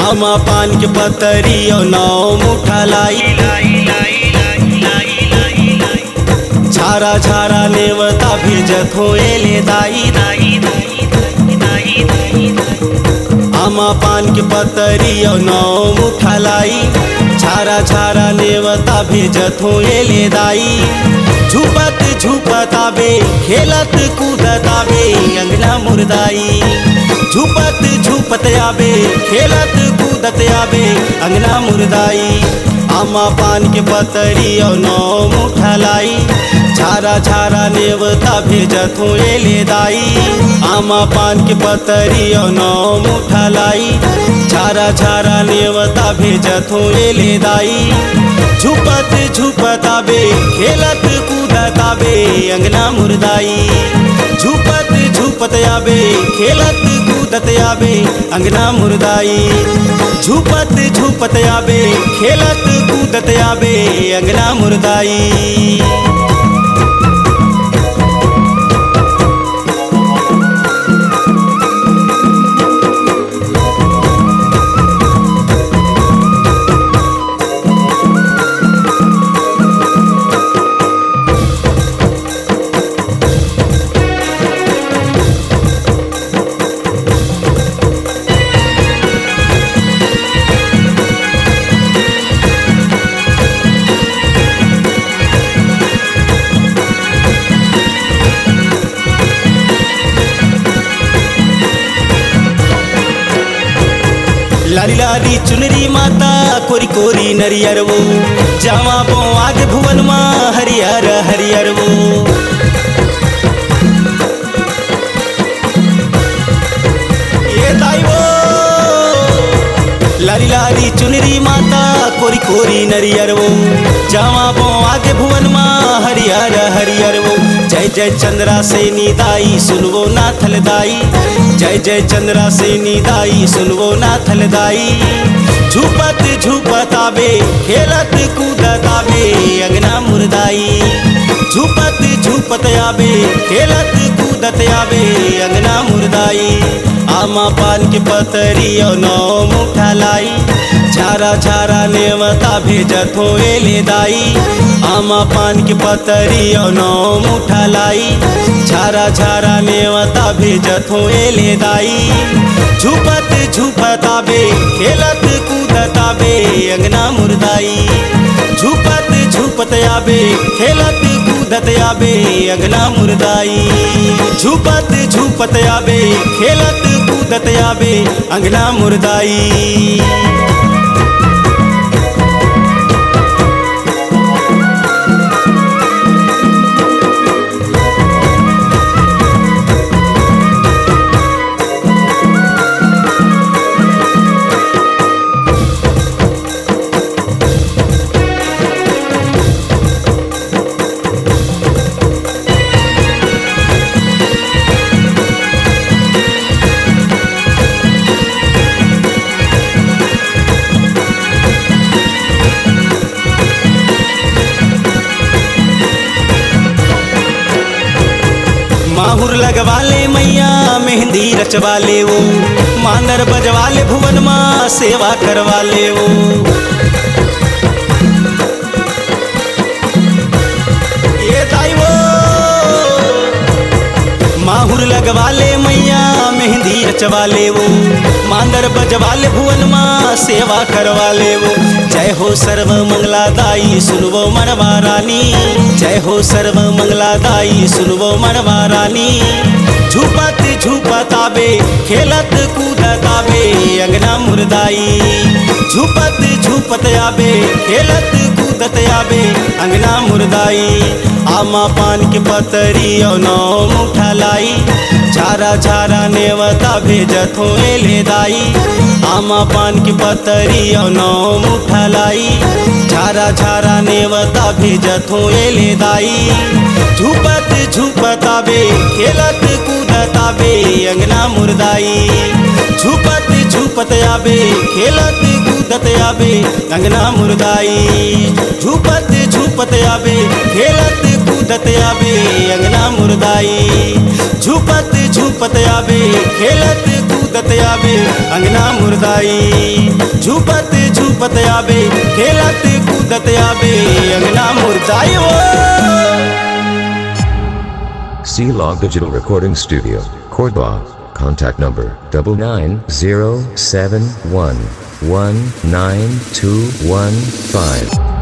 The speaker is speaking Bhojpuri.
आमा पान के पतरी और नौ मुठा लाई। झारा झारा नेवता भेजत हो एले दाई। आमा पान के पतरी और नौ मुठा लाई। झारा झारा नेवता भेजत हो एले दाई। झुपत झुपत आबे खेलत कूदत आबे अंगना मुर्दाई। झुपत झुपत आबे खेलत कूदत आबे अंगना मुर्दाई। आमा पान के पतरी और नौ मुठा लाई। झारा झारा नेवता भेजत हो एले दाई। आमा पान के पतरी और नौ मुठा लाई। झारा झारा नेवता भेजत हो एले दाई। झुपत झुपत आबे खेलत कूदत आबे अंगना मुर्दाई। झुपत झुपत आबे खेलत कूदत आबे अंगना मुर्दाई। झुपत झुपत आबे खेलत कूदत आबे अंगना मुर्दाई। लाली लाली चुनरी माता कोरी कोरी नरियर वो। जावा बो आगे भुवन माँ हरियर हरियर वो। ये दाई वो लाली लाली चुनरी माता कोरी कोरी नरियर वो। जावा बो आगे भुवन माँ हरियर हरियर वो। जय जय चंद्रा से निदाई सुनवो नाथल दाई। जय जय चंद्रा से निदाई सुनवो नाथल दाई। झुपत झुपत आबे खेलत कूदत आबे अंगना मुर्दाई। झुपत झुपत आबे खेलत कूदत आबे अंगना मुर्दाई। आमा पान के पतरी और नौ मुठा लाई। झारा झारा नेवता भेजत हो एले दाई। आमा पान के पतरी और नौ मुठा लाई। झारा झारा नेवता भेजत हो एले दाई। झुपत झुपत आबे खेलत कूदत आबे अंगना मुर्दाई। झुपत झुपत आबे खेलत कूदत आबे अंगना मुर्दाई। झुपत झुपत आबे खेलत कूदत आबे अंगना मुर्दाई। माहुर लगवाले मैया मेहंदी रचवाले वो। मांगर बजवाले भुवन माँ सेवा करवाले वो। ये दाई वो माहुर लगवाले मैया मेहंदी रचवाले वो। मांगर बजवाले भुवन माँ सेवा करवाले वो। जय हो सर्व मंगलादाई सुनवो मड़वा रानी। जय हो सर्व मंगलादाई सुनवो मड़वा रानी। झुपत झुपत आबे खेलत कूदत आबे अंगना मुर्दाई। झुपत झुपत आबे खेलत कूदत आबे अंगना मुर्दाई। आमा पान के पतरी और नौ मुठा लाई। झारा झारा नेवता भेजत हो एले दाई। आमा पान के पतरी और नौ मुठा लाई। झारा झारा नेवता भेजत हो एले दाई। झुपत झुपत आबे खेलत कूदत आबे अंगना मुर्दाई। झुपत झुपत आबे खेलत कूदत आबे अंगना मुर्दाई। झुपत झुपत आबे खेलत कूदत आबे अंगना मुर्दाई। झुपत झुपत आबे खेलत कूदत कूदत आवे अंगना मुर्दाई। झूपत झूपत आवे खेलत कूदत आवे अंगना मुर्दाई वो। C-Log Digital Recording Studio, Cordoba. Contact number 99071192115.